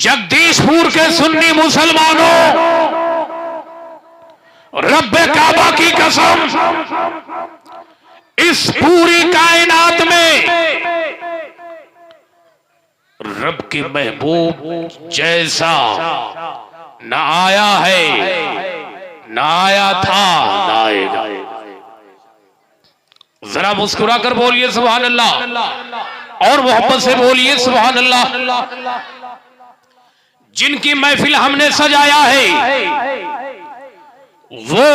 जगदीशपुर के सुन्नी मुसलमानों, रब्बे काबा की कसम, इस पूरी कायनात में रब के महबूब जैसा न आया है, न आया था, न आएगा। जरा मुस्कुरा कर बोलिए सुभान अल्लाह, और मोहब्बत से बोलिए सुभान अल्लाह। जिनकी महफिल हमने सजाया है वो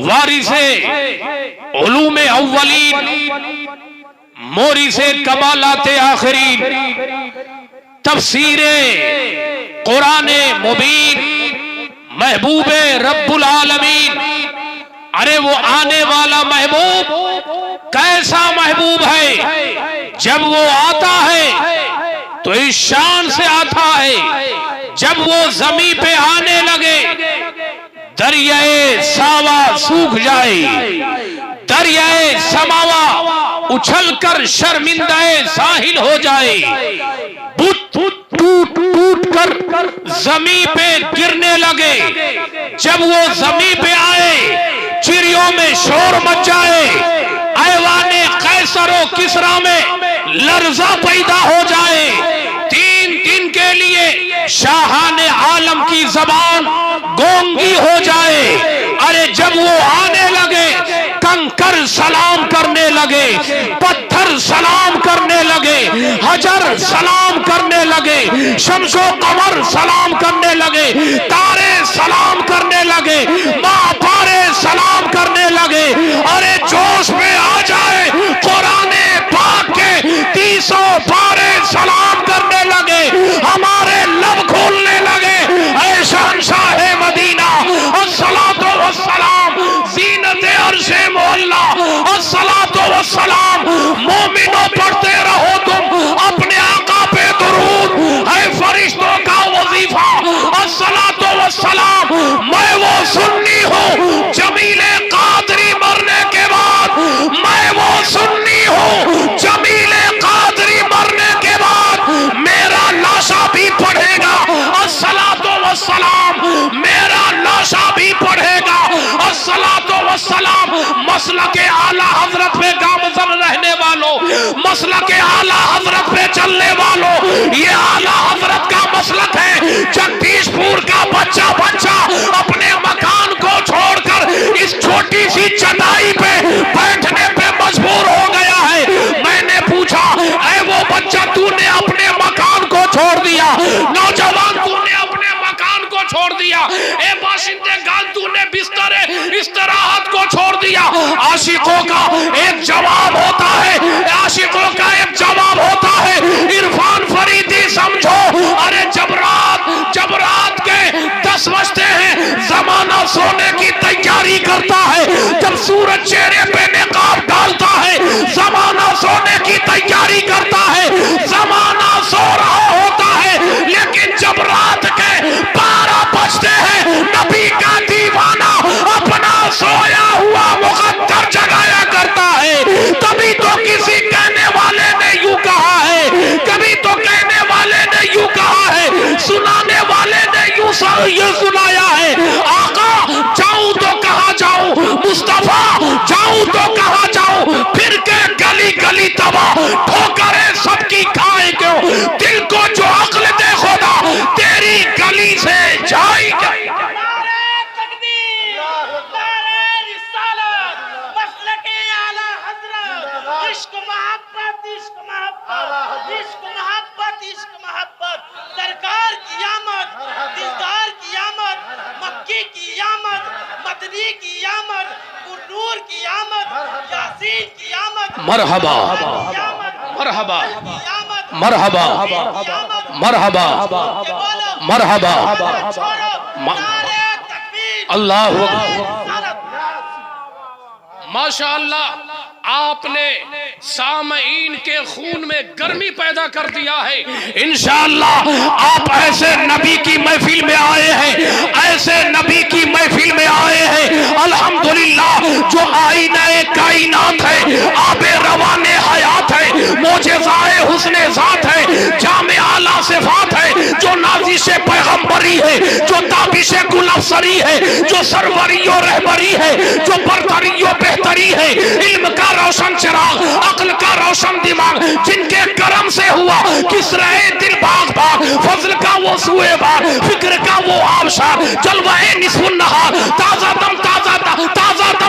वारिसे उलूम अव्वलीन, मोरिसे कमालाते आखिरीन, तफसीरे कुराने मुबीन, महबूबे रब्बुल आलमीन। अरे वो आने वाला महबूब कैसा महबूब है, जब वो आता है तो इस शान से आता है, जब वो जमीन पे आने लगे दरियाए सावा सूख जाए, दरियाए समावा उछलकर शर्मिंदाए साहिल हो जाए, टूट टूट कर जमीन पे गिरने लगे, जब वो जमीन पे आए चिड़ियों में शोर मच जाए, ऐवाने कैसरो किसरा में लर्जा पैदा हो जाए, 3 दिन के लिए शाहाने आलम की जबान गोंगी हो जाए। अरे जब वो आने लगे कंकर सलाम करने लगे, पत्थर सलाम करने लगे, हजर सलाम करने लगे, शम्सो कमर सलाम करने लगे, तारे सलाम करने लगे, माँ पारे सलाम करने लगे। अरे जोश में आ जाए कुराने पाक के 300 पारे सलाम करने लगे, हमारे लब खोलने लगे। ऐशान शाहे मदीना अस्सलातो वस्सलाम ज़ीनते अर्शे मोहल्ला, अस्सलातो वस्सलाम। मोमिनों पढ़ते रहो तुम अपने आका पे दुरूद, है फरिश्तों का वजीफा अस्सलातो वस्सलाम। मैं वो सुन्नी हूँ जमीले कादरी मरने के बाद, मैं वो सुन्नी हूँ जमीले कादरी मरने के बाद मेरा लाशा भी पढ़ेगा अस्सलातो वस्सलाम, मेरा लाशा भी पढ़ेगा अस्सलातो वस्सलाम। मसलक आला हजरत पे गामज़न रहने वालों, मसलक आला हजरत पे चलने वालों, ये आला हजरत का मसलक है। जगदीशपुर का बच्चा अपने मकान को छोड़कर इस छोटी सी चटाई पे बैठने पे मजबूर हो गया है। मैंने पूछा, ऐ वो बच्चा तूने अपने मकान को छोड़ दिया, नौजवान तूने अपने मकान को छोड़ दिया, ए बाशिंदे गाल तूने बिस्तरे इस्तराहत को छोड़ दिया। आशिकों का एक जवाब होता है, आशिकों का एक जवाब होता है, इरफान फरीदी समझो। अरे जब रात के 10 बजते हैं जमाना सोने की तैयारी करता है, जब सूरज चेहरे पे निकाब डालता है जमाना सोने की तैयारी करता है, जमाना सो रहा होता है। लेकिन जब रात के 12 बजते हैं नबी का दीवाना अपना सोया हुआ मुकद्दर जगाया करता है। तभी तो किसी कहने वाले ने यूं कहा है, कभी तो कहने वाले ने यूं कहा है, सुनाने वाले ने ये सुनाया है, आका जाऊं तो कहां जाऊं, मुस्तफा जाऊं तो कहां जाऊं, फिर के गली गली तबाह ठोकरें सबकी खाए क्यों, दिल को जो अक्ल दे खुदा तेरी गली से जाएगा। सरकार की आमद, दिलदार की आमद, मक्की की आमद, मदनी की आमद, नूर की आमद, यासीन की आमद। मरहबा मरहबा मरहबा मरहबा मरहबा अल्लाहु अकबर। माशाअल्लाह, आपने सामईन के खून में गर्मी पैदा कर दिया है। इंशाअल्लाह आप ऐसे नबी की महफिल में आए हैं, ऐसे नबी की महफिल में आए हैं अल्हम्दुलिल्लाह, जो आईने कायनात है, आबे रवाने हयात है, मोजेज़ाए हुस्ने ज़ात है, जामे आला सिफात है, जो नाजिश पैगंबरी है, जो ताबिश गुलअफसरी है, जो सरवरी और रहबरी है, जो बरतरी और बेहतरी है, इल्म का रोशन चिराग, अक्ल का रोशन दिमाग, जिनके करम से हुआ किसराए दिल बाग बाग, फजल का वो सुए बाग, फिक्र का वो आबशार, जलवाए निस्फुन नहार, ताजा दम ताजा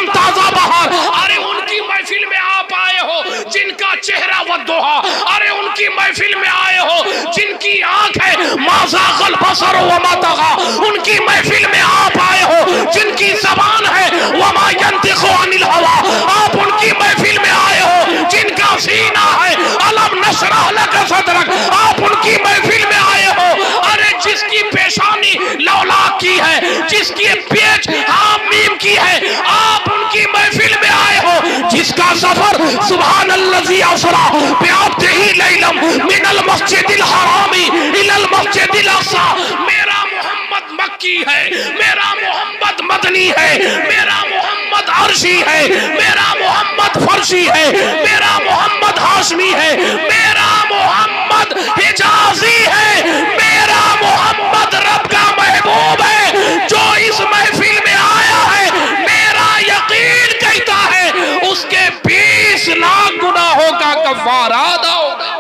ताजा बहार। अरे उनकी महफिल में आप आए हो जिनका चेहरा वद्दोहा, अरे उनकी महफिल में आए हो जिनकी आंख है माज़ाग़ल बसर व मा तग़ा, उनकी महफिल में आप आए हो जिनकी ज़बान है व मा यंतिक़ु अनिल हवा, आप उनकी महफिल में आए हो जिनका सीना है अलम नशरह लक सदरक, आप उनकी महफिल में आए हो। अरे जिसकी पेशानी लौलाक की है, जिसकी पेच हामीम की है, आप उनकी महफिल में आए हो। जिसका सफर सुब्हानल्लज़ी असरा बिअब्दिही लैलम मिनल मस्जिदिल हरामी इलल मस्जिदिल अक़सा, मेरा मोहम्मद मक्की है, मेरा मोहम्मद मदनी है, मेरा मोहम्मद अर्शी है, मेरा मोहम्मद फर्शी है, मेरा मोहम्मद हाशमी है, मेरा मोहम्मद हिजाजी है, मेरा मोहम्मद रब का महबूब है। जो इस महफिल में आया है, मेरा यकीन कहता है उसके 20 लाख गुनाहों का कफारा अदा होगा।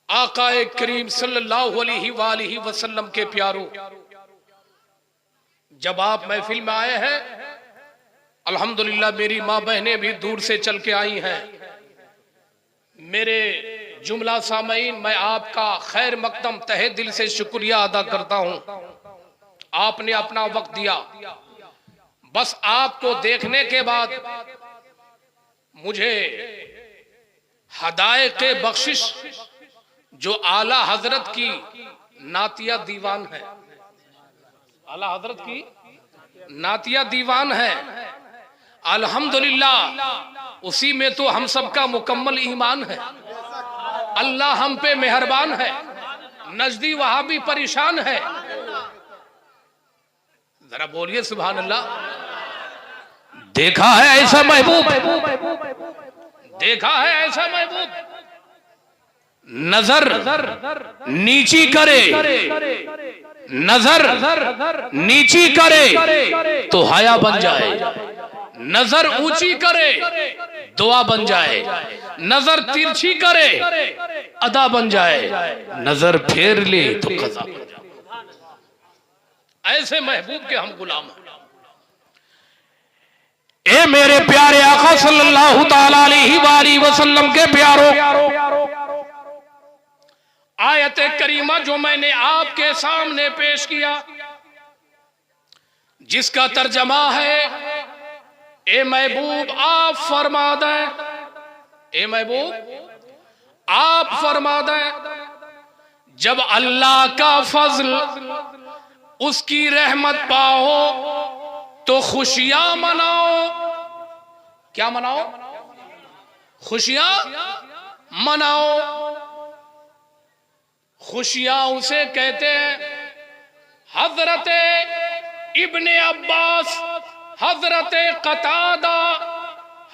आकाए करीम सल्लल्लाहु अलैहि वसल्लम के प्यारों, जब आप महफिल में आए हैं, अल्हम्दुलिल्लाह मेरी माँ बहनें भी दूर से चल के आई हैं। मेरे जुमला सामईन, मैं आपका खैर मकदम तहे दिल से शुक्रिया अदा करता हूं। आपने अपना वक्त दिया। बस आपको देखने के बाद मुझे हदायक़े बख्शिश जो आला हजरत की नातिया दीवान है, आला हजरत की नातिया दीवान है, अल्हम्दुलिल्लाह उसी में तो हम सबका मुकम्मल ईमान है। अल्लाह हम पे मेहरबान है, नजदी वहां भी परेशान है। जरा बोलिए सुभान अल्लाह। देखा है ऐसा महबूब, देखा है ऐसा महबूब, नजर नीची करे, नजर नीची करे तो हया बन जाए, नजर ऊंची करे दुआ बन जाए, नजर तिरछी करे अदा बन जाए, नजर फेर ले तो कज़ा बन जाए। ऐसे महबूब के हम गुलाम हैं। ए मेरे प्यारे आका सल्लल्लाहु ताला अलैहि वसल्लम के प्यारों, आयत करीमा जो मैंने आपके सामने पेश किया, जिसका तर्जमा है, ए महबूब आप फरमा दें, ए महबूब आप फरमा दें, जब अल्लाह का फजल उसकी रहमत पाओ तो खुशियां मनाओ। क्या मनाओ? खुशियां मनाओ। खुशियां उसे कहते हैं हजरत इब्ने अब्बास, हजरत कतादा,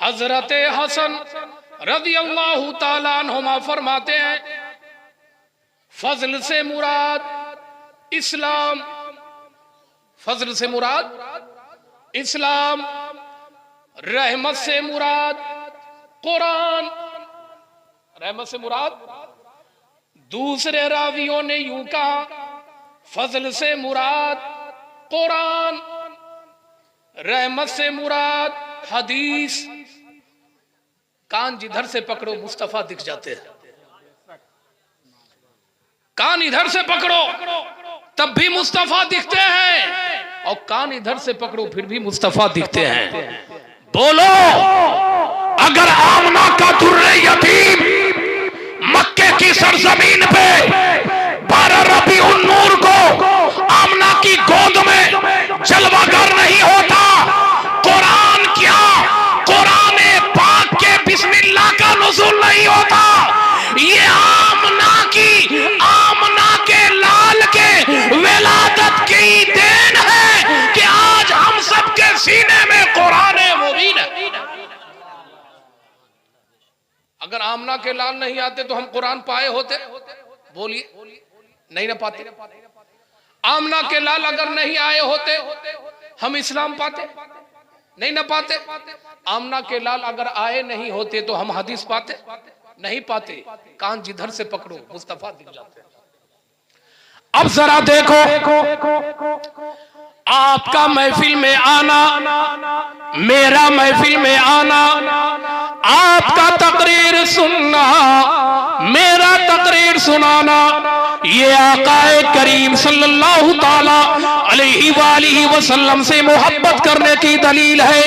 हजरत हसन रज़ी अल्लाहु ताला अन्हुमा फरमाते हैं, फजल से मुराद इस्लाम, फजल से मुराद इस्लाम, रहमत से मुराद कुरान, रहमत से मुराद। दूसरे रावियों ने यूं कहा, फजल से मुराद कुरान, रहमत से मुराद हदीस। कान जिधर से पकड़ो मुस्तफा दिख जाते हैं, कान इधर से पकड़ो तब भी मुस्तफा दिखते हैं, और कान इधर से पकड़ो फिर भी मुस्तफा दिखते हैं। बोलो, अगर आमना का दुर्रे यतीम मक्के की सरजमीन पे 12 रबीउन नूर को आमना की गोद में जलवागर नहीं होता, कुरान क्या, कुरान पाक के बिस्मिल्लाह का नुज़ूल नहीं होता, ये आमना के लाल के विलादत की देन है कि आज हम सबके सीने में कुरान मुबीन है। अगर आमना के लाल नहीं आते तो हम कुरान पाए होते? बोलिए, नहीं ना पाते। आमना के लाल अगर नहीं आए होते हम इस्लाम पाते? नहीं ना पाते। आमना के लाल अगर आए नहीं होते तो हम हदीस पाते? नहीं पाते। कान जिधर से पकड़ो मुस्तफा दिख जाते। अब जरा देखो, आपका महफिल में आना, मेरा महफिल में आना, आपका तकरीर सुनना, मेरा तकरीर सुनाना, ये आकाए करीम सल्लल्लाहु ताला अलैहि वसल्लम से मोहब्बत करने की दलील है।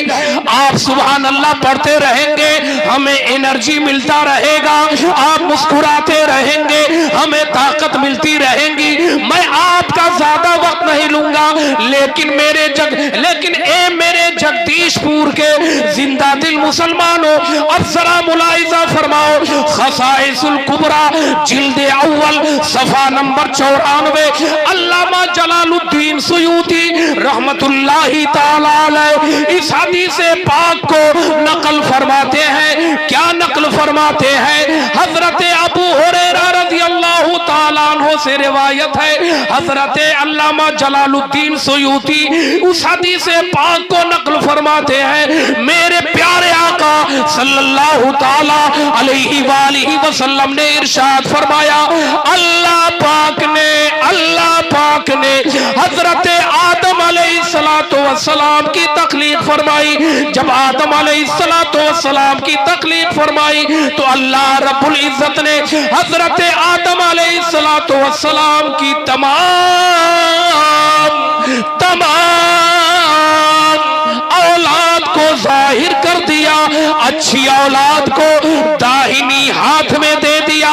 आप सुभान अल्लाह पढ़ते रहेंगे, हमें एनर्जी मिलता रहेगा, आप मुस्कुराते रहेंगे, हमें ताकत मिलती रहेंगी। मैं आपका ज्यादा वक्त नहीं लूंगा, लेकिन मेरे जगदीशपुर के जिंदा दिल मुसलमानों, अब जरा मुलाहिजा फरमाओ, खसाइसुल कुबरा जिल्दे अव्वल सफा नंबर 94, अल्लामा जलालुद्दीन सुयूती रहमतुल्लाही ताला अलैह इस हदीस पाक को नकल फरमाते हैं। क्या नकल फरमाते हैं? हजरत अबू हुरैरा रज़ियल्लाहु ताला अन्हु से रिवायत है, हजरत अल्लामा जलालुद्दीन सुयूती उस हदीस पाक को नकल फरमाते हैं, मेरे प्यारे आका सल्लल्लाहु ताला अलैहि वसल्लम ने इरशाद फरमाया, अल्लाह पाक ने हजरत आदम अलैहिस्सलातु वस्सलाम की तख्लीक फरमाई। जब आदम अलैहिस्सलातु वस्सलाम की तख्लीक फरमाई तो अल्लाह रब्बुल इज्जत ने हजरत आदम अलैहिस्सलातु वस्सलाम की तमाम औलाद को जाहिर कर दिया। अच्छी औलाद को दाहिनी हाथ में दे दिया,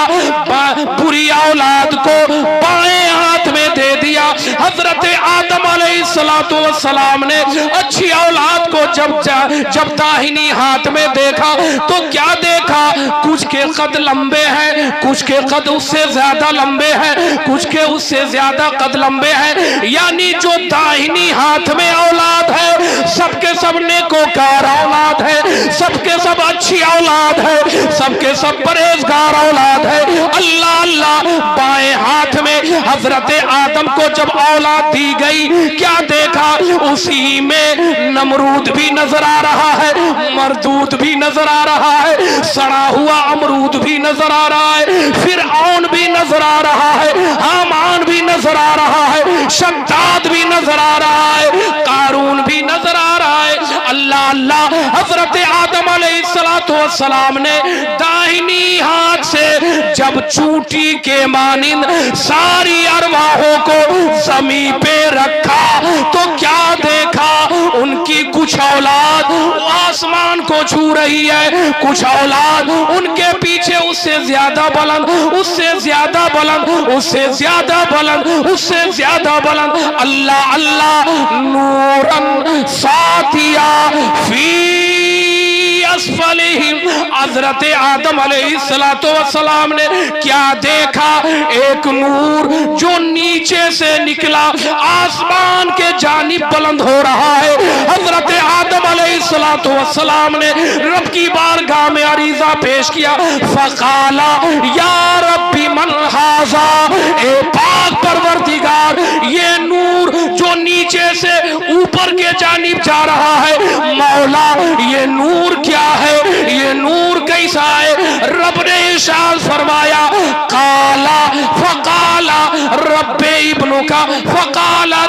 बुरी औलाद को बाएं हाथ में दे दिया। हजरत आदम अलैहिस्सलातु वस्सलाम ने अच्छी औलाद को जब दाहिनी हाथ में देखा तो क्या देखा? कुछ के कद लंबे हैं, कुछ के कद उससे ज्यादा लंबे हैं, कुछ के उससे ज्यादा कद लंबे हैं। यानी जो दाहिनी हाथ में औलाद है सबके सब नेकोकार औलाद है, सबके सब अच्छी औलाद है, सबके सब परहेजगार औलाद है। अल्लाह अल्लाह, बाएं हाथ में हजरत आदम को जब औलाद दी गई, क्या देखा? उसी में नमरूद भी नजर आ रहा है, मरदूद भी नजर आ रहा है, सड़ा हुआ अमरूद भी नजर आ रहा है, फिरऔन भी नजर आ रहा है, हामान भी नजर आ रहा है, शद्दाद भी नजर आ रहा है, कारून भी नजर आ रहा है। अल्लाह अल्लाह, हजरत आदम अलैहिस्सलातु वस्सलाम ने दाहिनी हाथ से जब चूंटी के मानिंद सारी अरवाहों को जमीन पे रखा तो क्या देखा? उनकी कुछ औलाद आसमान को छू रही है, कुछ औलाद उनके पीछे उससे ज्यादा बुलंद, उससे ज्यादा बुलंद, उससे ज्यादा बुलंद, उससे ज्यादा बुलंद। अल्लाह अल्लाह, नूरन सातिया फी असफलिहिम, हजरत आदम अलैहिस्सलातु वस्सलाम ने क्या देखा? एक नूर जो नीचे से निकला आसमान के जानिब बुलंद हो रहा है। हजरत आदम अलैहिस्सलातु वस्सलाम ने रब की बारगाह में अरीजा पेश किया, फकाला या रब्बी मन हाजा, ए पाक परवरदिगार, ये नूर जो नीचे से ऊपर के जानिब जा रहा है, मौला ये नूर क्या है? ये नूर कैसा है? रब ने इरशाद फरमाया, काला फकाला रब्बे इब्नु का, फकाला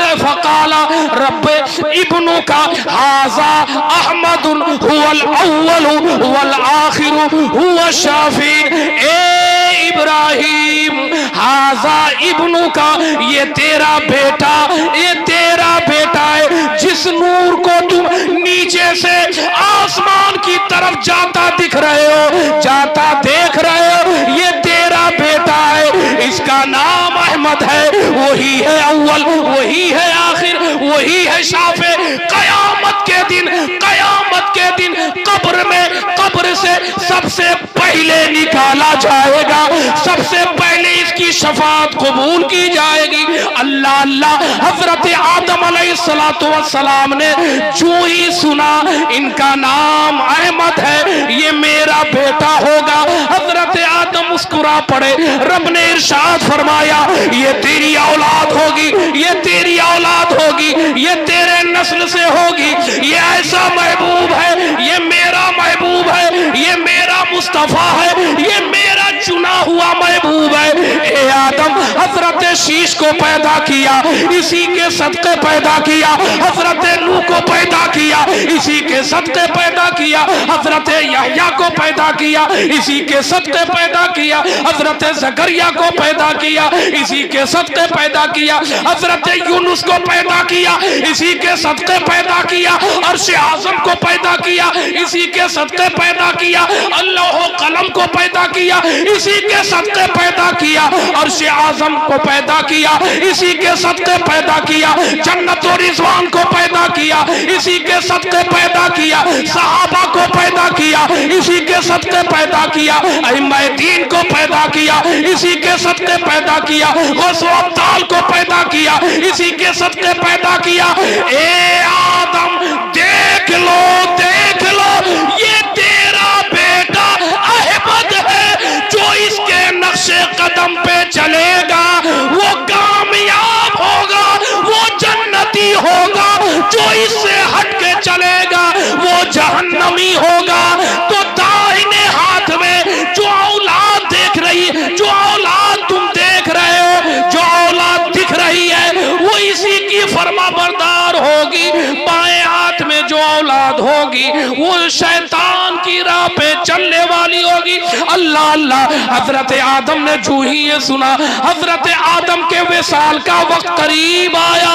रब्बे इब्नु का, हाजा अहमदुन हुवल अव्वलु वल आखिरु हुवा शाफी, ए इब्राहिम हाजा इब्नु का, ये तेरा बेटा, ये तेरा बेटा है जिस नूर को तुम नीचे से आसमान की तरफ जाता दिख रहे हो, जाता देख रहे हो, ये तेरा बेटा है, इसका नाम अहमद है, वही है अव्वल, वही है आखिर, वही है शाफे। कयामत के दिन कब्र में, कब्र से सबसे पहले निकाला जाएगा, सबसे पहले इसकी शफाअत कबूल की जाएगी। अल्लाह अल्लाह, हजरत आदम अलैहिस्सलातु वस्सलाम ने जो ही सुना इनका नाम अहमद है, ये मेरा बेटा होगा, हजरत आदम मुस्कुरा पड़े। रब ने इरशाद फरमाया ये तेरी औलाद होगी, ये तेरी औलाद होगी, ये तेरे नस्ल से होगी, ये ऐसा महबूब है, ये मेरा महबूब है, ये मेरा मुस्तफा है, ये मेरा चुना हुआ महबूब है। ए आदम, हजरत शीश को पैदा किया, इसी के सदके पैदा किया। हजरत नूह को पैदा किया, इसी के सदके पैदा किया। हजरत यहया को पैदा किया, इसी के सदके पैदा किया। हजरत जकरिया को पैदा किया, इसी के सदके पैदा किया। हजरत यूनुस को पैदा किया, इसी के सदके पैदा किया। अर्श आज़म को पैदा किया, इसी के सदके पैदा किया। अल्लाह कलम को पैदा किया, इसी के सदके पैदा किया। अर्श आज़म को पैदा किया, इसी के सदके पैदा किया। जन्नत और रिज़वान को पैदा किया, इसी के सदके पैदा किया। सहाबा को पैदा किया, इसी के सदके पैदा किया। अइम्मा दीन को पैदा किया, इसी के सदके पैदा किया। गौस व अब्दाल को पैदा किया, इसी के सदके पैदा किया। ए आदम, देख लो, देख लो, ये तेरा बेटा अहमद है। जो इसके नक्शे कदम पे चलेगा वो कामयाब होगा, वो जन्नती होगा। जो इससे हट के चलेगा वो जहन्नमी होगा। तो दाहिने हाथ में जो औलाद देख रही है, जो औलाद तुम देख रहे हो, जो औलाद दिख रही है, वो इसी की फरमाबरदार होगी। बाएं हाथ में जो औलाद होगी वो शैतान की राह पे चलने वाली होगी। अल्लाह अल्लाह, हजरत आदम ने जो ही ये सुना, हजरत आदम के विसाल का वक्त करीब आया।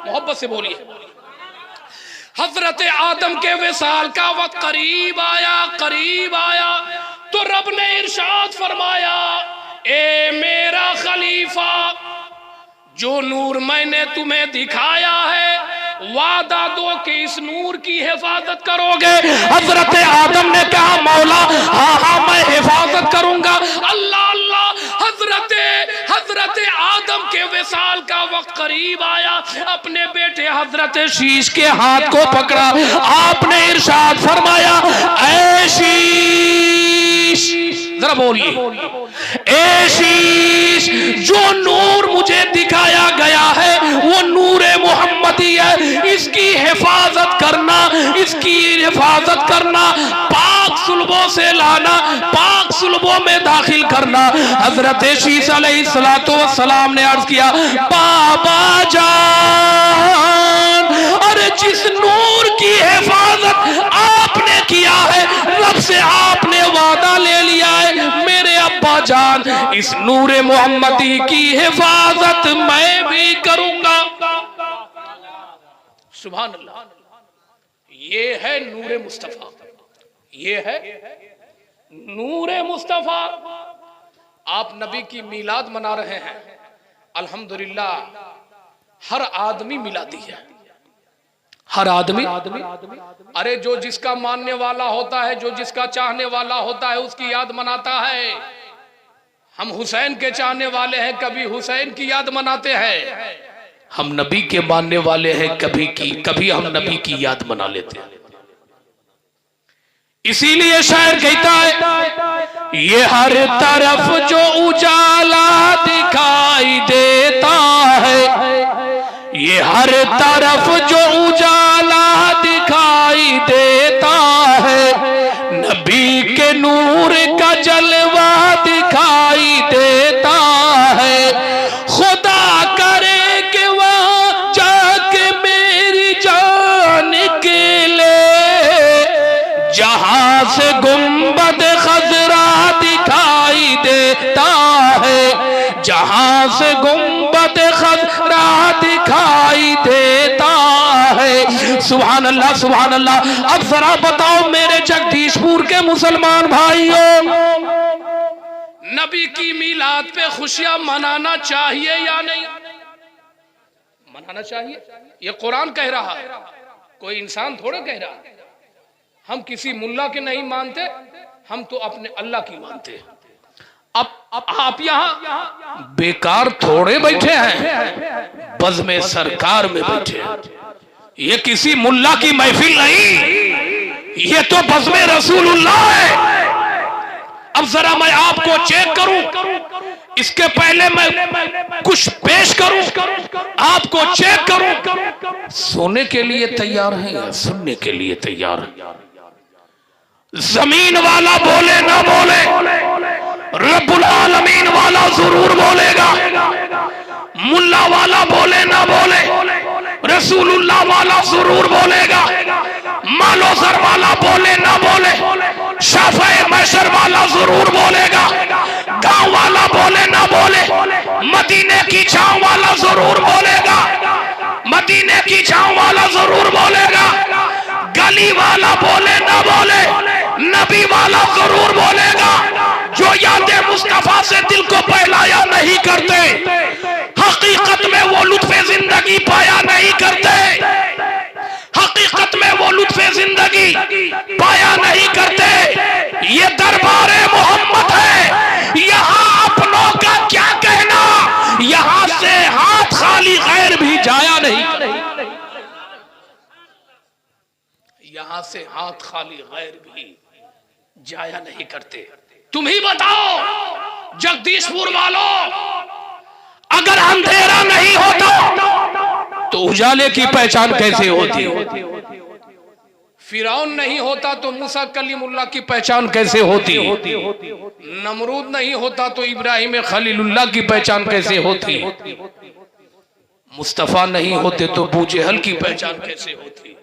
मोहब्बत से बोलिए, हजरत आदम के विसाल का वक्त करीब आया, करीब आया। तो रब ने इरशाद फरमाया, ए मेरा खलीफा, जो नूर मैंने तुम्हें दिखाया है, वादा दो कि इस नूर की हिफाजत करोगे। हजरत आदम ने कहा मौला हाँ हाँ मैं हिफाजत करूंगा। अल्लाह अल्लाह, हजरत आदम के विसाल का वक्त करीब आया। अपने बेटे हजरत शीश के हाथ को पकड़ा, आपने इरशाद फरमाया, ऐ शीश, जरा बोलिए, ऐ शीश, जो नूर मुझे दिखाया गया है वो नूरे मोहम्मदी है। इसकी हिफाजत करना, इसकी हिफाजत करना, पाक सुल्बों से लाना, पाक सुल्बों में दाखिल करना। हजरत शीश अलैहिस्सलातु वस्सलाम ने अर्ज किया, बाबा जान, अरे जिस नूर की हिफाजत आपने किया है, रब से आपने वादा ले लिया है, मेरे अब्बा जान, इस नूरे मोहम्मदी की हिफाजत मैं भी करूंगा। सुभान अल्लाह, ये है नूरे मुस्तफा, ये है नूरे मुस्तफा। आप नबी की मिलाद मना रहे हैं, अल्हम्दुलिल्लाह। हर आदमी मिलादी है, हर आदमी। अरे जो जिसका मानने वाला होता है, जो जिसका चाहने वाला होता है, उसकी याद मनाता है। हम हुसैन के चाहने वाले हैं, कभी हुसैन की याद मनाते हैं। हम नबी के मानने वाले हैं, कभी हम नबी की याद मना लेते हैं। इसीलिए शायर कहता है, ये हर तरफ जो उजाला दिखाई देता है, ये हर तरफ जो उजाला दिखाई देता है, नबी के नूर का जलवा दिखाई देता है। खुदा करे कि वहाँ जाके मेरी जान निकले, जहां से गुंबद खजरा दिखाई देता है, जहां से गुंबद खजरा दिखाई देता है। सुभान अल्लाह, सुभान अल्लाह। अब जरा बताओ मेरे जगदीशपुर के मुसलमान भाइयों, नबी की मिलाद पे खुशियां मनाना चाहिए या नहीं? मनाना चाहिए। ये कुरान कह रहा है, कोई इंसान थोड़े कह रहा है। हम किसी मुल्ला के नहीं मानते, हम तो अपने अल्लाह की मानते हैं। अब आप यहाँ बेकार थोड़े बैठे हैं, बज़्म सरकार में बैठे हैं। ये किसी मुल्ला की महफिल नहीं, ये तो बज़्म रसूलुल्लाह है। अब जरा मैं आपको चेक करूं, इसके पहले मैं कुछ पेश करूं, आपको चेक करूं। सोने के लिए तैयार हैं या सुनने के लिए तैयार हैं? जमीन वाला बोले ना बोले, रब्बुल आलमीन वाला जरूर बोलेगा। मुल्ला वाला बोले ना बोले, रसूलुल्लाह वाला जरूर बोलेगा। मालोसर वाला बोले ना बोले, शाफ़े महशर वाला जरूर बोलेगा। गांव वाला बोले ना बोले, मदीने की छांव वाला जरूर बोलेगा। मदीने की छांव वाला जरूर बोलेगा। गली वाला बोले ना बोले, नबी वाला जरूर बोलेगा। जो यादें मुस्तफा से दिल को बहलाया नहीं करते, हकीकत में वो लुत्फ़े जिंदगी पाया नहीं करते। हकीकत में वो लुत्फ़े जिंदगी पाया नहीं करते। ये दरबारे मोहम्मद है, यहाँ अपनों का क्या कहना, यहाँ से हाथ खाली गैर भी जाया नहीं। यहाँ से हाथ खाली गैर भी जाया नहीं करते। तुम ही बताओ जगदीशपुर वालों, अगर अंधेरा नहीं होता तो उजाले की पहचान कैसे होती? फिरौन नहीं होता तो मूसा कलीमुल्लाह की पहचान कैसे होती? नमरूद नहीं होता तो इब्राहिम खलीलुल्लाह की पहचान कैसे होती? मुस्तफा नहीं होते तो अबू जहल की पहचान कैसे होती?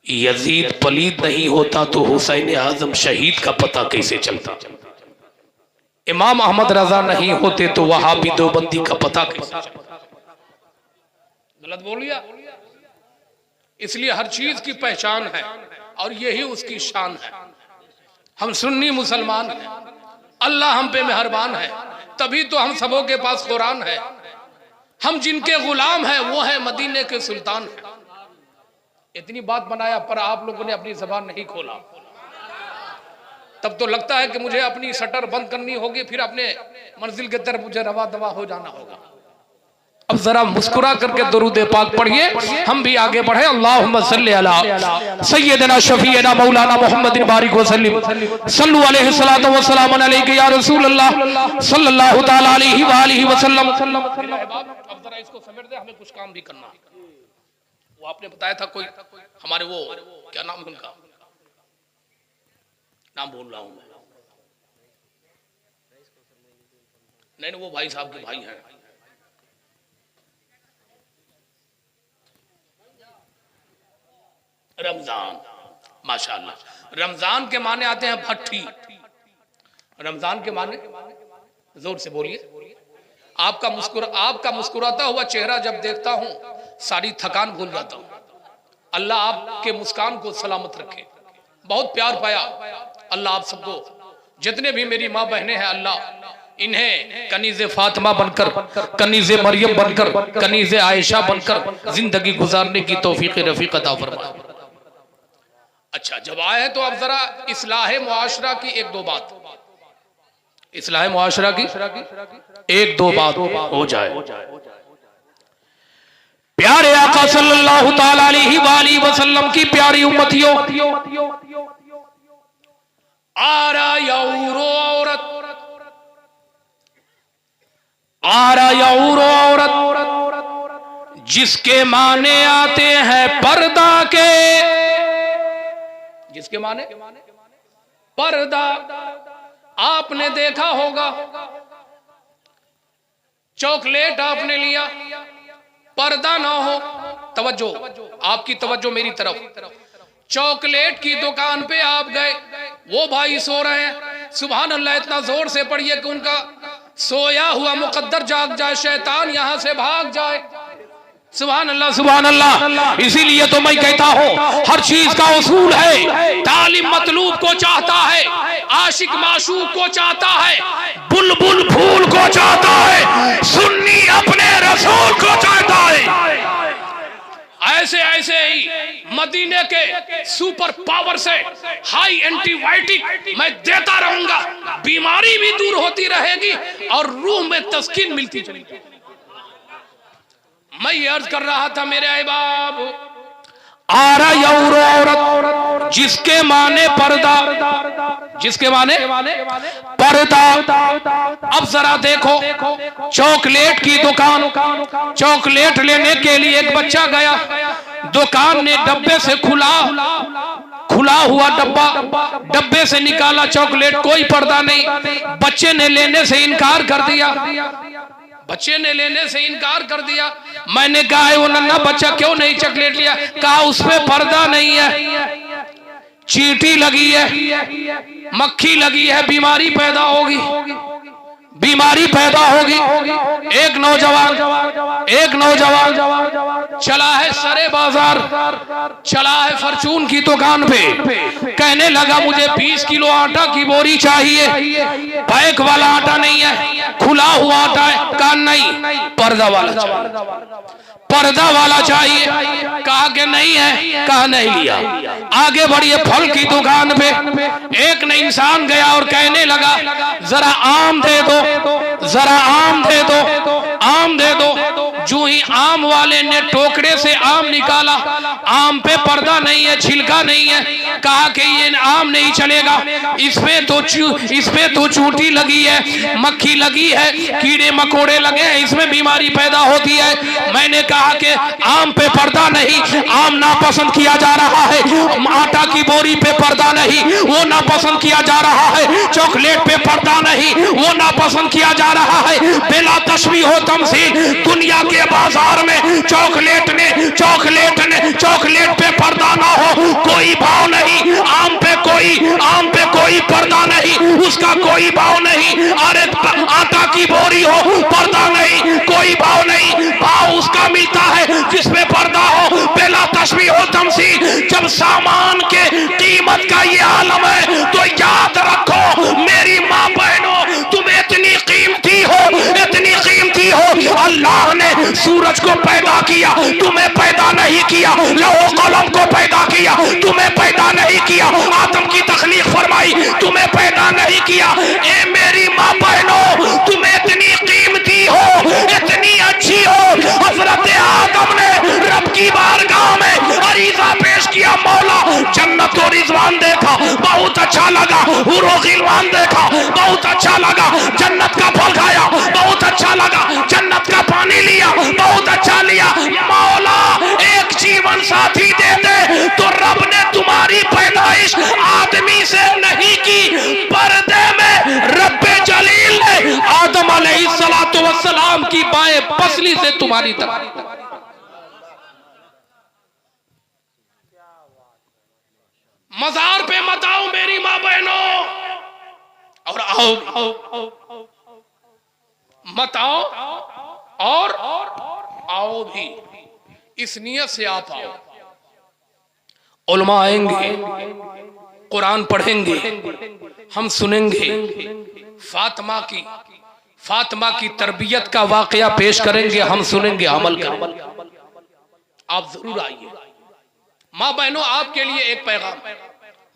यजीद पलीद नहीं होता तो हुसैन आजम शहीद का पता कैसे चलता? इमाम अहमद रजा नहीं होते तो वहाबी देवबंदी का पता कैसे चलता? गलत बोल लिया। इसलिए हर चीज की पहचान है और यही उसकी शान है। हम सुन्नी मुसलमान हैं, अल्लाह हम पे मेहरबान है, तभी तो हम सबों के पास कुरान है। हम जिनके गुलाम हैं वो है मदीने के सुल्तान है। इतनी बात बनाया पर आप लोगों ने अपनी जबान नहीं खोला, तब तो लगता है कि मुझे अपनी शटर बंद करनी होगी, फिर अपने मंजिल के तरफ मुझे रवा दवा हो जाना होगा। अब जरा मुस्कुरा करके दरूद पाक पढ़िए, हम भी आगे बढ़े। अल्लाहुम्मा सल्ली अला सय्यदना शफीना मौलाना मुहम्मदिन बारिक वसल्लिम सल्लु अलैहि सलातो व सलाम अलैका या रसूल अल्लाह सल्लल्लाहु तआला अलैहि व आलिहि वसल्लम। अब जरा इसको समेट दे, हमें कुछ काम भी करना है। वो आपने बताया था कोई हमारे वो क्या नाम है उनका, नाम बोल रहा हूं मैं, नहीं वो भाई साहब के भाई हैं, रमजान। माशाअल्लाह, रमजान के माने आते हैं भट्टी। रमजान के माने जोर से बोलिए। आपका मुस्कुराता हुआ चेहरा जब देखता हूं सारी थकान भूल जाता हूं। अल्लाह आपके मुस्कान को सलामत रखे। बहुत प्यार पाया अल्लाह आप सबको। जितने भी मेरी माँ बहनें हैं, अल्लाह इन्हें कनीज़े फातिमा बनकर, कनीज़े मरियम बनकर, कनीज़े आयशा बनकर जिंदगी गुजारने की तौफीक रफीक अता फरमाए। अच्छा, जब आए हैं तो अब जरा इस्लाह मुआशरा की एक दो बात, इस्लाह मुआशरा की एक दो बात हो जाए। प्यारे आका सल्लल्लाहु ताला अलैहि वसल्लम की प्यारी उम्मतियों, आरा यौरो औरत, आरा यौरो औरत जिसके माने आते हैं पर्दा के, जिसके माने पर्दा। आपने देखा होगा चॉकलेट आपने लिया, पर्दा ना हो, तवज्जो, आपकी तवज्जो मेरी तरफ, चॉकलेट की दुकान पे आप गए, वो भाई सो रहे हैं, सुभान अल्लाह इतना जोर से पढ़िए कि उनका सोया हुआ मुकद्दर जाग जाए, शैतान यहां से भाग जाए। सुभान अल्लाह, सुभान अल्लाह। इसीलिए तो मैं कहता हूं हर चीज का उसूल है। तालिम मतलूब को चाहता है, आशिक माशूक को चाहता है, बुलबुल फूल को चाहता है, सुन्नी अपने रसूल को चाहता है। ऐसे ऐसे ही मदीने के सुपर पावर से हाई एंटीबायोटिक मैं देता रहूंगा, बीमारी भी दूर होती रहेगी और रूह में तस्कीन मिलती चलेगी। मैं ये अर्ज कर रहा था मेरे अहबाब, आ रहा औरत जिसके माने पर्दा, जिसके माने पर्दा। अब जरा देखो, चॉकलेट की दुकान, चॉकलेट लेने के लिए एक बच्चा गया, दुकान ने डब्बे से खुला हुआ डब्बे से निकाला चॉकलेट, कोई पर्दा नहीं। बच्चे ने लेने से इनकार कर दिया, बच्चे ने लेने से इनकार कर दिया। मैंने कहा है वो नन्हा बच्चा क्यों नहीं चॉकलेट लिया? कहा उस पे पर्दा नहीं है, चींटी लगी है, मक्खी लगी है, बीमारी पैदा होगी, बीमारी पैदा होगी। एक नौजवान चला है सरे बाजार, चला है फॉर्चून की दुकान पे, कहने लगा मुझे 20 किलो आटा की बोरी चाहिए, पैक वाला आटा नहीं है, खुला हुआ आटा है। कहा नहीं, पर्दा वाला चाहिए, पर्दा वाला चाहिए। कहा कि नहीं है, कहा नहीं लिया। आगे बढ़िए फल की दुकान पे एक न इंसान गया और कहने लगा जरा आम दे दो, जरा आम दे दो, आम दे दो। जो ही आम वाले ने टोकरे से आम निकाला, आम पे पर्दा नहीं है, छिलका नहीं है। कहा कि ये आम नहीं चलेगा, इसमें तो चूंटी लगी है, मक्खी लगी है, कीड़े मकोड़े लगे हैं, इसमें बीमारी पैदा होती है। मैंने कहा कि आम पे पर्दा नहीं, आम नापसंद किया जा रहा है, आटा की बोरी पे पर्दा नहीं, वो नापसंद किया जा रहा है, चॉकलेट पे पर्दा नहीं, वो नापसंद किया जा रहा है। बिला तशबीह हो तमसील, दुनिया के बाजार में चॉकलेट पे पर्दा ना हो, कोई भाव नहीं। आम पे कोई पर्दा नहीं, उसका कोई भाव नहीं। अरे आटा की बोरी हो, पर्दा नहीं, कोई भाव नहीं, भाव उसका मिलता है जिसमें पर्दा हो। बिला तशबीह हो तमसील, जब सामान के कीमत का ये आलम है तो याद रखो मेरी माँ बहनों, तुम इतनी कीमती हो, इतनी कीमती हो। अल्लाह ने सूरज को पैदा किया, तुम्हें पैदा नहीं किया। लौह कलम को पैदा किया, तुम्हें पैदा नहीं किया। आदम की तखलीक फरमाई, तुम्हें पैदा नहीं किया। ए मेरी माँ बहनों, तुम इतनी कीमती हो, इतनी अच्छी हो। हजरत आदम ने रब की बारगाह में अरीजा पेश किया, मौला जन्नत और रिजवान देखा, बहुत अच्छा लगा। हुरो गिलवान देखा, बहुत अच्छा लगा। जन्नत का फल खाया, बहुत अच्छा लगा। जन्नत का पानी लिया, बहुत अच्छा लिया। मौला एक जीवन साथी दे दे, तो रब ने तुम्हारी पैदाइश आदमी से नहीं की, पर्दे में रब्बे जलील ने आदम अलैहिस्सलातु वस्सलाम की बाएं पसली से तुम्हारी तरफ। मजार पे मत आओ मेरी माँ बहनों, और आओ मत आओ, और आओ भी, इस नियत से आप आओ। उलमा आएंगे, कुरान पढ़ेंगे, हम सुनेंगे, फातिमा की तरबियत का वाकया पेश करेंगे, हम सुनेंगे, अमल करेंगे। आप जरूर आइए। माँ बहनों, आपके लिए एक पैगाम,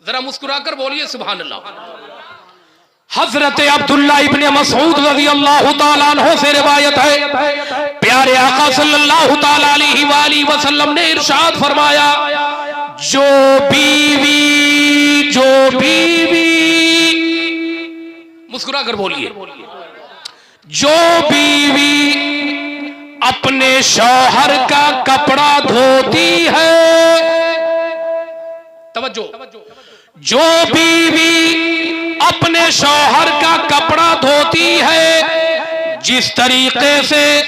जरा मुस्कुराकर बोलिए सुभान अल्लाह। हजरत अब्दुल्ला इब्ने मसऊद रज़ियल्लाहु ताला अन्हु से रिवायत है, प्यारे आका सल्लल्लाहु ताला अलैहि वसल्लम ने इरशाद फरमाया, जो बीवी मुस्कुराकर बोलिए, जो बीवी अपने शौहर का कपड़ा धोती है, तवज्जो, जो बीवी अपने शौहर का कपड़ा धोती है, जिस तरीके से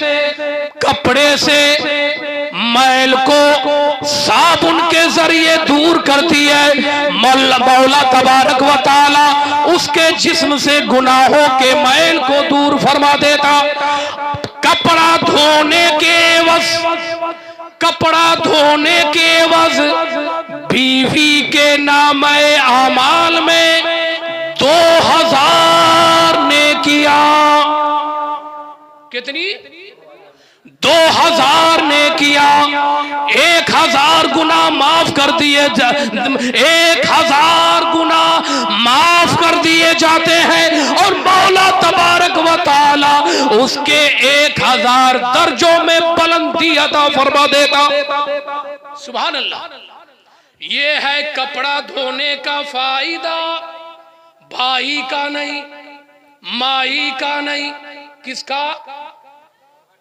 कपड़े से मैल को साबुन के जरिए दूर करती है, मौला तबारक व तआला उसके जिस्म से गुनाहों के मैल को दूर फरमा देता। कपड़ा धोने के एवज बीवी के नामे आमाल में 2000 ने किया। कितनी? 2000 ने किया, 1000 गुना माफ कर दिए 1000 गुना माफ कर दिए जाते हैं और मौला तबारक व तआला उसके 1000 दर्जों में बुलंदी अता फरमा देता। सुभान अल्लाह। ये है कपड़ा धोने का फायदा, भाई का नहीं, माई का नहीं, किसका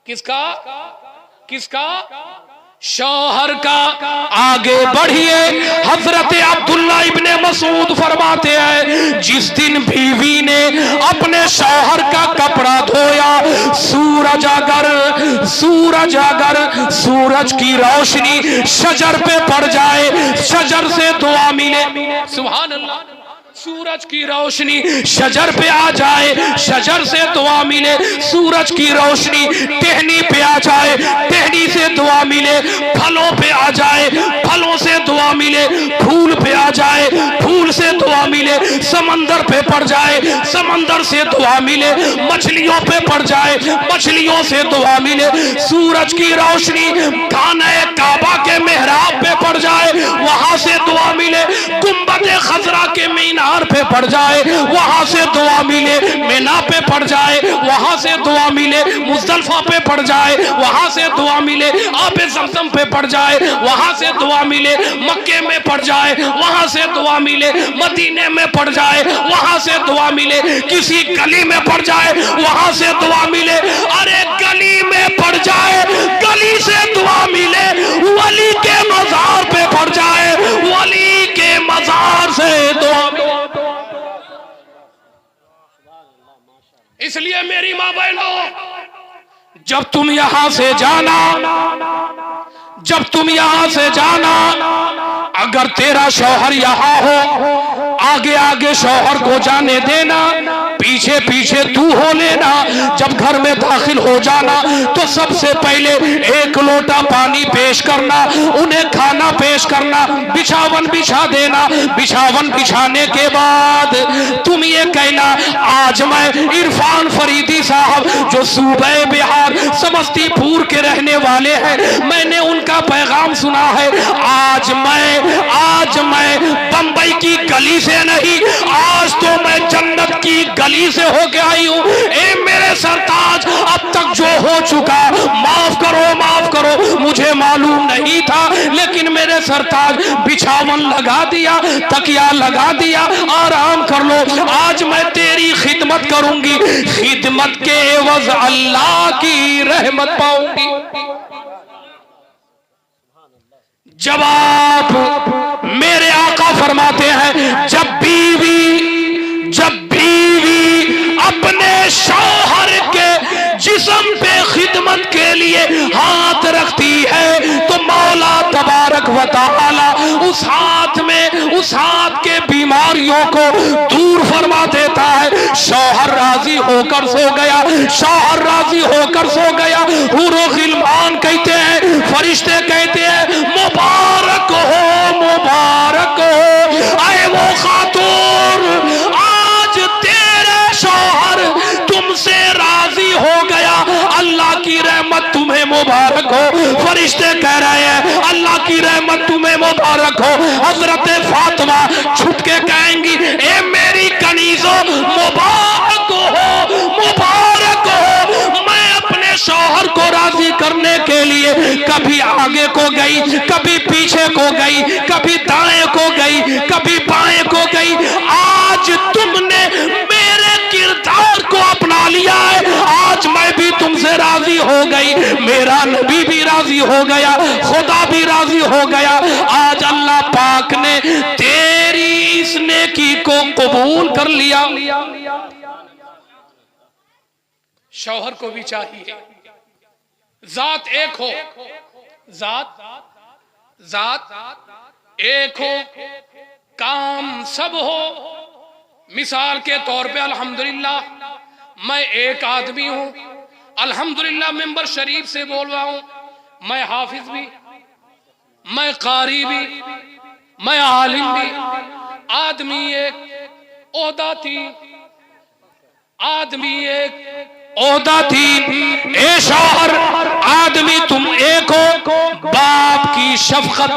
किसका किसका? शौहर का। आगे बढ़िए, हजरत अब्दुल्ला इब्ने मसूद फरमाते हैं जिस दिन बीवी ने अपने शौहर का कपड़ा धोया, सूरज की रोशनी शजर पे पड़ जाए, शजर से दुआ मिले। सुभान अल्लाह। सूरज की रोशनी शजर पे आ जाए, शजर से दुआ मिले, सूरज की रोशनी टहनी पे आ जाए, टहनी से दुआ मिले, फलों पे आ जाए, फलों से दुआ मिले, फूल पे आ जाए, फूल से दुआ मिले, समंदर पे पड़ जाए, समंदर से दुआ मिले, मछलियों पे पड़ जाए, मछलियों से दुआ मिले, सूरज की रोशनी खाने काबा के मेहराब पे पड़ जाए, वहां से दुआ मिले, गुंबद खजरा के मीनार पे पड़ जाए, वहां से दुआ मिले, मिना पे पड़ जाए, वहां से दुआ मिले, मुज़दलिफा पे पड़ जाए, वहां से दुआ मिले, आबे ज़मज़म पे पड़ जाए, वहां से दुआ मिले, मक्के में पड़ जाए, वहां से दुआ मिले, मदीने में पड़ जाए, वहां से दुआ मिले, किसी गली में पड़ जाए, वहां से दुआ मिले, अरे गली में पड़ जाए, गली से दुआ मिले, वली के मज़ार पे पड़ जाए, वली के मज़ार से दुआ मिले। इसलिए मेरी मां बहनों, जब तुम यहां से जाना, अगर तेरा शौहर यहां हो, आगे आगे शौहर को जाने देना, पीछे पीछे तू हो लेना। जब घर में दाखिल हो जाना तो सबसे पहले एक लोटा पानी पेश करना, उन्हें खाना पेश करना, बिछावन बिछा देना। बिछावन बिछाने के बाद तुम ये कहना, आज मैं इरफान फरीदी साहब जो सूबे बिहार समस्तीपुर के रहने वाले हैं, मैंने उनका पैगाम सुना है। आज मैं बंबई की गली से नहीं, आज तो मैं जन्नत की गली से होके आई हूँ। ए मेरे सरताज, अब तक जो हो चुका माफ करो, मुझे मालूम नहीं था, लेकिन मेरे सरताज बिछावन लगा दिया, तकिया लगा दिया, आराम कर लो। आज मैं तेरी खिदमत करूंगी, खिदमत के एवज अल्लाह की रहमत पाऊंगी। जवाब मेरे आका फरमाते हैं, जब बीवी अपने शौहर के जिस्म पे खिदमत के लिए हाथ रखती है तो मौला तबारक व तआला उस हाथ के बीमारियों को दूर फरमा देता है। शौहर राजी होकर सो गया, हुरो गिलमान कहते हैं, फरिश्ते कहते हैं, मुबारक हो आए वो खातून, आज तेरे शौहर तुमसे राजी हो गया, अल्लाह की रहमत तुम्हें मुबारक हो। फरिश्ते कह रहे हैं, अल्लाह की रहमत तुम्हें मुबारक हो। हजरत फातिमा छुप के कहेंगी, ए मेरी कनीज़ो मुबारक हो। मैं अपने शौहर को राजी करने के लिए कभी आगे को गई, कभी पीछे को गई, कभी दाएं को गई, कभी बाएं को गई। आज तुमने मेरे किरदार को अपना लिया है, आज मैं भी तुमसे राजी हो गई, मेरा नबी भी राजी हो गया, खुदा भी राजी हो गया। आज अल्लाह पाक ने तेरी इस नेकी को कबूल कर लिया। शौहर को भी चाहिए जात एक हो, जात एक हो, काम सब हो। मिसाल के तौर पे अल्हम्दुलिल्लाह मैं एक आदमी हूं, अल्हम्दुलिल्लाह मिंबर शरीफ से बोल रहा हूं, मैं हाफिज भी, मैं कारी भी, मैं आलिम भी। आदमी एक, ओहदा थी, आदमी एक, ओहदा थी, ए शौहर आदमी तुम एक हो, बाप की शफकत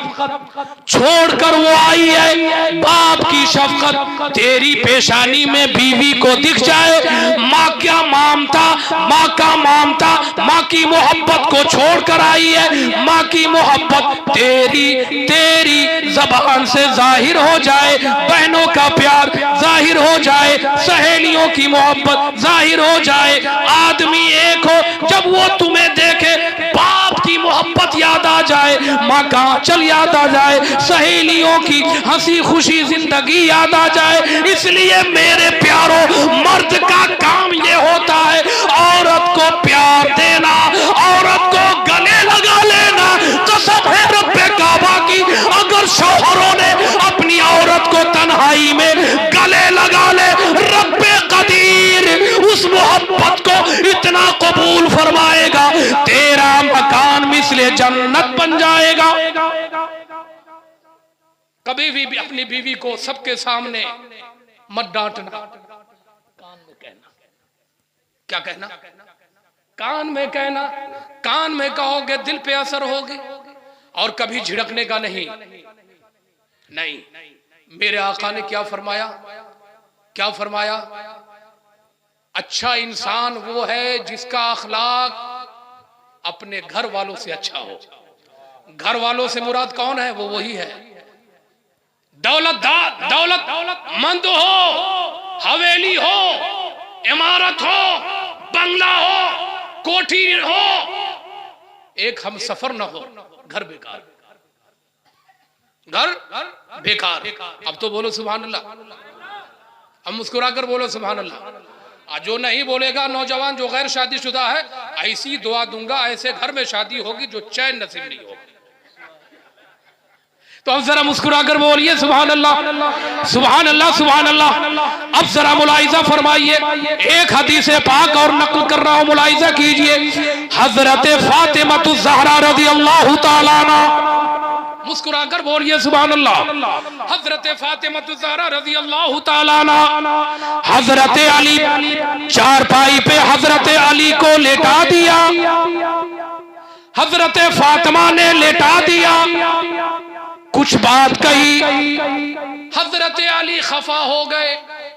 छोड़कर वो आई है, बाप की शफकत तेरी पेशानी में बीवी को दिख जाए, माँ क्या ममता, माँ का ममता, माँ की मोहब्बत को छोड़कर आई है, माँ की मोहब्बत तेरी जबान से जाहिर हो जाए, बहनों का प्यार जाहिर हो जाए, सहेलियों की मोहब्बत जाहिर हो जाए, आदमी एक हो, जब वो तुम्हें देखे बाप की मोहब्बत याद आ जाए, माँ का आंचल याद आ जाए, सहेलियों की हंसी खुशी जिंदगी याद आ जाए। इसलिए मेरे प्यारों, मर्द का काम ये होता है औरत को प्यार देना, औरत को गले लगा लेना। कसम है रब्बे काबा की, अगर शौहरों ने अपनी औरत को तन्हाई में गले लगा ले, रब्बे कदीर उस मोहब्बत को इतना कबूल फरमाएगा, तेरा मकान मिसले जन्नत बन जाएगा। कभी भी अपनी बीवी को सबके सामने मत डांटना, कान में कहना। क्या कहना? कान में कहना। कान में कहोगे दिल पे असर होगी, और कभी झिड़कने का नहीं। मेरे आका ने क्या फरमाया? क्या फरमाया? अच्छा इंसान वो है जिसका अखलाक अपने घर वालों से अच्छा हो। घर वालों से मुराद कौन है? वो वही है दौलतमंद हो, हवेली हो, इमारत हो, बंगला हो, कोठी हो, एक हम सफर न हो, घर बेकार, घर बेकार। अब तो बोलो सुभान अल्लाह, अब मुस्कुरा कर बोलो सुभान अल्लाह। जो नहीं बोलेगा नौजवान जो गैर शादीशुदा है, ऐसी दुआ दूंगा ऐसे घर में शादी होगी जो चैन नसीब नहीं होगी। तो अब जरा मुस्कुरा कर बोलिए सुभान अल्लाह, सुभान अल्लाह, सुभान अल्लाह। अब जरा मुलाहिजा फरमाइए, एक हदीस पाक और नकल कर रहा हूं, मुलाहिजा कीजिए। हजरत फातिमा ज़हरा रज़ियल्लाहु ताला अन्हा, मुस्कुरा कर बोलिए सुभान अल्लाह। हजरत फातिमा ज़हरा रज़ियल्लाहु ताला अन्हा, हजरत अली चारपाई पे हजरत अली को लेटा दिया, हजरत फातिमा ने लेटा दिया, कुछ बात कही, हजरत अली खफा हो गए,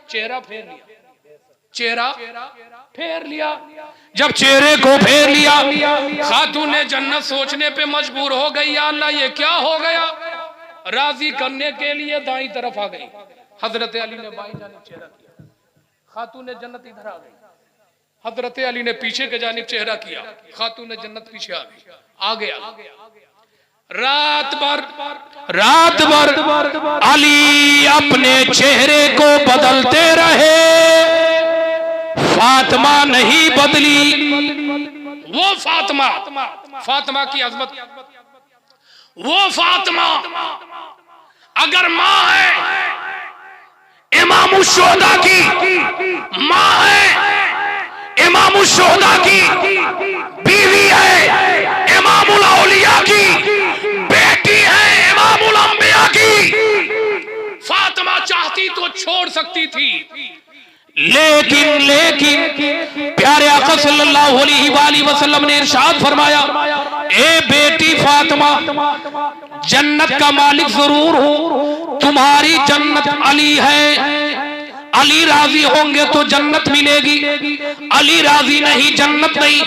चेहरा फेर लिया, चेहरा फेर लिया। जब चेहरे को फेर लिया, खातून जन्नत सोचने पे मजबूर हो गई, या अल्लाह ये क्या हो गया। राजी करने के लिए दाईं तरफ आ गई, हजरत अली ने बाईं जानिब चेहरा किया, खातून जन्नत इधर आ गई, हजरत अली ने पीछे के जानिब चेहरा किया, खातून जन्नत पीछे आ गई, आगे आ गई। रात भर अली अपने चेहरे को बदलते रहे, फातिमा नहीं बदली। वो फातिमा की अजमत, वो फातिमा अगर माँ है, इमाम शुहदा की माँ है, इमाम शुहदा की बीवी है, इमामुल औलिया की बेटी है, इमामुल अंबिया की। फातिमा चाहती तो छोड़ सकती थी, लेकिन प्यारे आका सल्लल्लाहु अलैहि वसल्लम ने इरशाद फरमाया, ए बेटी फातिमा, जन्नत का मालिक जरूर हो, तुम्हारी जन्नत अली है, अली राजी होंगे तो जन्नत मिलेगी, अली राजी नहीं जन्नत नहीं।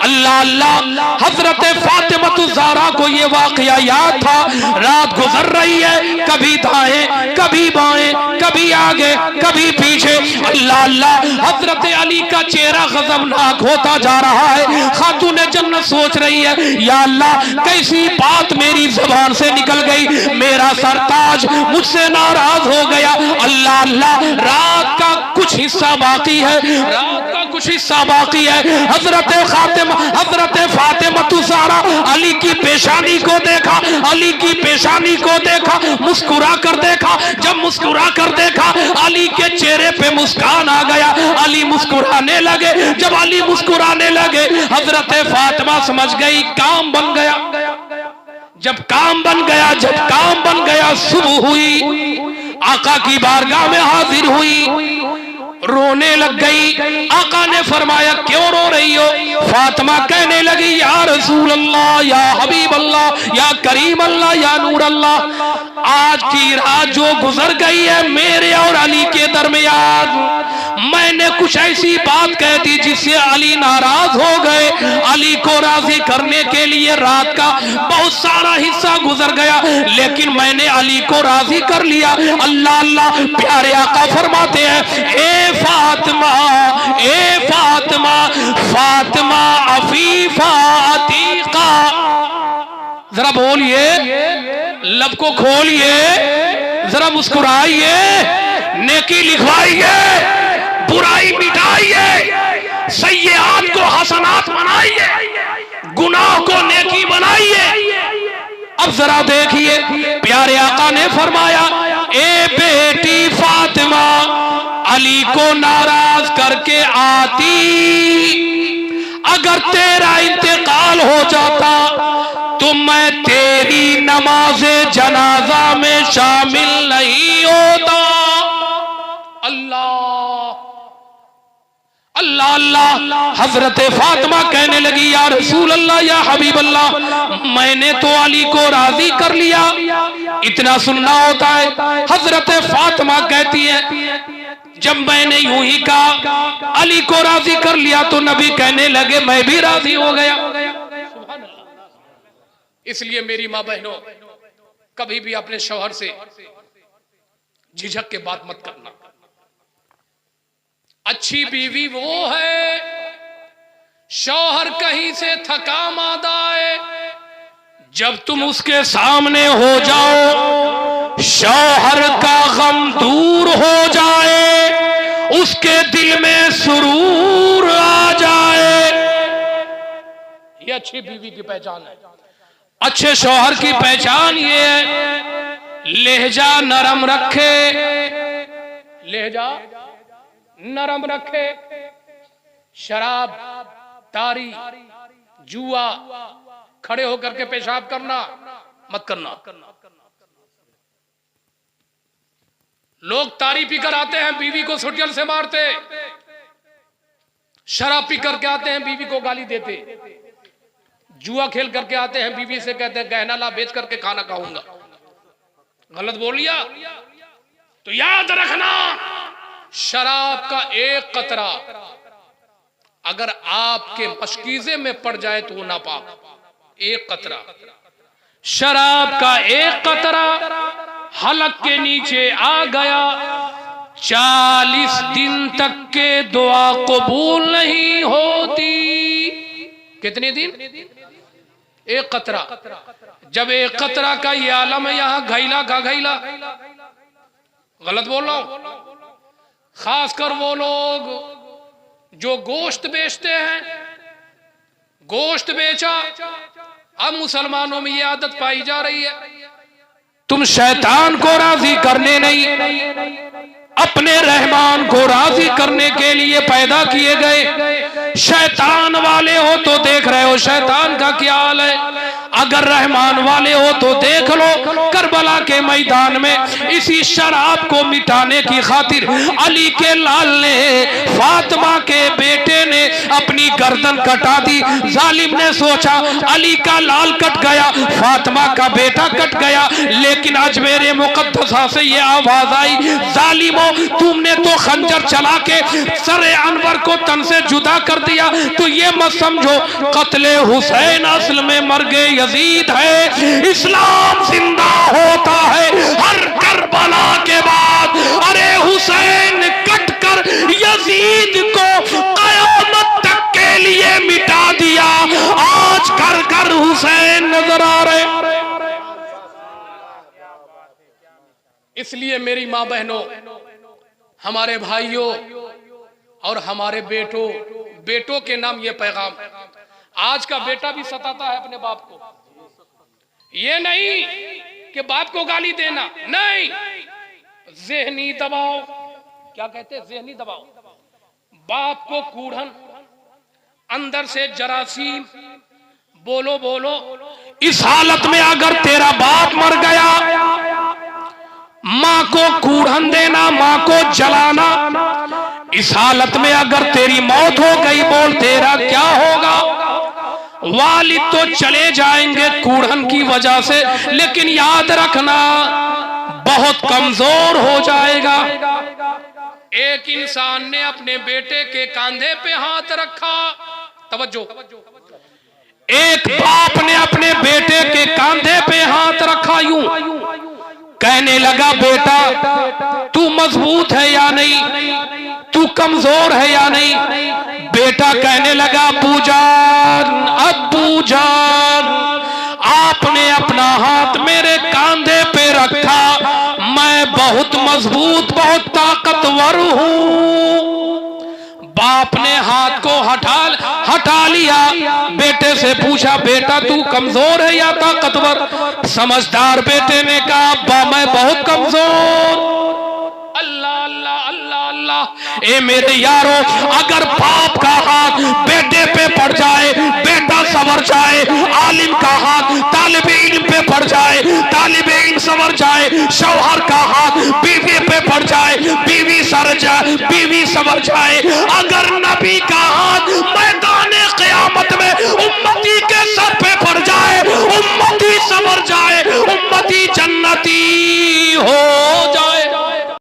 अल्लाह अल्लाह, हजरत फातिमा ज़हरा को ये वाकया याद था, रात गुजर रही है, कभी दाएं कभी बाएं, कभी आगे कभी पीछे। अल्लाह अल्लाह, हजरत अली का चेहरा गजबनाक होता जा रहा है, खातून जन्नत सोच रही है, या अल्लाह कैसी बात मेरी जुबान से निकल गई, मेरा सरताज मुझसे नाराज हो गया। अल्लाह अल्लाह, रात का कुछ हिस्सा बाकी है, रात का कुछ हिस्सा बाकी है। हजरत फातिमा ज़हरा अली की पेशानी को देखा, अली की पेशानी को देखा, मुस्कुरा कर देखा, जब मुस्कुरा कर देखा अली के चेहरे पे मुस्कान आ गया, अली मुस्कुराने लगे। जब अली मुस्कुराने लगे, हजरत फातिमा समझ गई काम बन गया। जब काम बन गया, सुबह हुई, आका की बारगाह में हाजिर हुई। रोने लग गई। आका ने फरमाया क्यों रो रही हो? फातिमा कहने लगी या रसूल अल्लाह, या हबीब अल्लाह, या करीम अल्लाह, या नूर अल्लाह, आज की रात जो गुजर गई है मेरे और अली के दरमियान, मैंने कुछ ऐसी बात कह दी जिससे अली नाराज हो गए। अली को राजी करने के लिए रात का बहुत सारा हिस्सा गुजर गया, लेकिन मैंने अली को राजी कर लिया। अल्लाह अल्लाह, प्यारे आका फरमाते हैं ए फातिमा, ए फातिमा, फातिमा अफीफा अतीका, जरा बोलिए, लब को खोलिए, जरा मुस्कुराइए, नेकी लिखवाइए, बुराई मिटाइए, सय्यात को हसनात बनाइए, गुनाह को नेकी बनाइए। अब जरा देखिए, प्यारे आका ने फरमाया ए बेटी फातिमा, अली को नाराज करके आती, अगर तेरा इंतकाल हो जाता तो मैं तेरी नमाज़े जनाजा में शामिल नहीं होता। अल्लाह अल्लाह अल्लाह। हजरत फातिमा कहने लगी या रसूल अल्लाह, या हबीब अल्लाह, मैंने तो अली को राजी कर लिया, इतना सुनना होता है। हजरत फातिमा कहती है जब मैंने यूं ही कहा अली को राजी कर लिया तो नबी कहने लगे मैं भी राजी हो गया। इसलिए मेरी मां बहनों, कभी भी अपने शौहर से झिझक के बात मत करना। अच्छी बीवी वो है शौहर कहीं से थका मादा है, जब तुम उसके सामने हो जाओ शौहर का गम दूर हो जाए, उसके दिल में सुरूर आ जाए। ये अच्छी बीवी की पहचान है। अच्छे शौहर की पहचान ये है लहजा नरम रखे, लहजा नरम रखे। शराब, तारी, जुआ, खड़े होकर के पेशाब करना मत करना। लोग तारी पीकर आते हैं बीवी को सुटियल से मारते, शराब पी करके आते हैं बीवी को गाली देते, जुआ खेल करके आते हैं बीवी से कहते हैं गहना ला बेच करके खाना खाऊंगा। गलत बोल लिया तो याद रखना, शराब का एक कतरा अगर आपके मशकीजे में पड़ जाए तो वो नापाक। एक कतरा शराब का एक कतरा हलक के नीचे आ गया, 40 दिन तक के दुआ कबूल नहीं होती। कितने दिन? एक कतरा। जब एक कतरा का ये आलम है, यहां घैला का घैला। गलत बोल रहा हूं? खासकर वो लोग जो गोश्त बेचते हैं, गोश्त बेचा, अब मुसलमानों में ये आदत पाई जा रही है। तुम शैतान को राजी करने नहीं, अपने रहमान को राजी करने के लिए पैदा किए गए। शैतान वाले हो तो देख रहे हो शैतान का क्या हाल है, अगर रहमान वाले हो तो देख लो करबला के मैदान में इसी शराब को मिटाने की खातिर अली के लाल ने, फातिमा के बेटे ने अपनी गर्दन कटा दी। जालिम ने सोचा अली का लाल कट गया, फातिमा का बेटा कट गया, लेकिन अजमेर मुकद्दसा से ये आवाज आई जालिमो तुमने तो खंजर चला के सरे अनवर को तन से जुदा कर दिया, तो ये मत समझो कत्ले हुसैन असल में मर्गे यजीद है। इस्लाम जिंदा होता है हर करबला के बाद। अरे हुसैन कट कर यजीद को कयामत तक के लिए मिटा दिया, आज कर कर हुसैन नजर आ रहे। इसलिए मेरी मां बहनों, हमारे भाइयों और हमारे बेटों के नाम ये पैगाम। आज का बेटा भी सताता है अपने बाप को। ये नहीं कि बाप को गाली देना, नहीं, ज़हनी दबाव, क्या कहते हैं, ज़हनी दबाव। बाप को कूढ़न, अंदर से जरासीम, बोलो बोलो। इस हालत में अगर तेरा बाप मर गया, मां को कूढ़न देना, मां को जलाना, इस हालत में अगर तेरी मौत हो गई, बोल तेरा क्या होगा? वालिद तो चले जाएंगे कूड़न की वजह से, लेकिन याद रखना बहुत कमजोर हो जाएगा। एक इंसान ने अपने बेटे के कंधे पे हाथ रखा, तवज्जो, एक बाप ने अपने बेटे के कंधे पे हाथ रखा, यूं कहने लगा बेटा तू मजबूत है या नहीं, तू कमजोर है या नहीं? बेटा कहने लगा अब्बू जान आपने अपना हाथ मेरे कंधे पे रखा, मैं बहुत मजबूत बहुत ताकतवर हूं। बाप ने हाथ को हटा लिया, बेटे से पूछा बेटा तू कमजोर है या ताकतवर? समझदार बेटे ने कहा अब्बा मैं बहुत कमजोर। अल्लाह अल्लाह अल्लाह अल्लाह। ए मेरे यारो, अगर बाप का हाथ बेटे पे पड़ जाए, बेटा संवर जाए, आलिम का हाथ तालिबे इल्म पे पड़ जाए, तालिबे इल्म संवर जाए, शौहर का हाथ बीवी पे पड़ जाए, बीवी संवर जाए, अगर नबी का हाथ मैदाने क़यामत में उम्मती के सर पे पड़ जाए, उम्मती संवर जाए, उम्मती जन्नती हो जाए।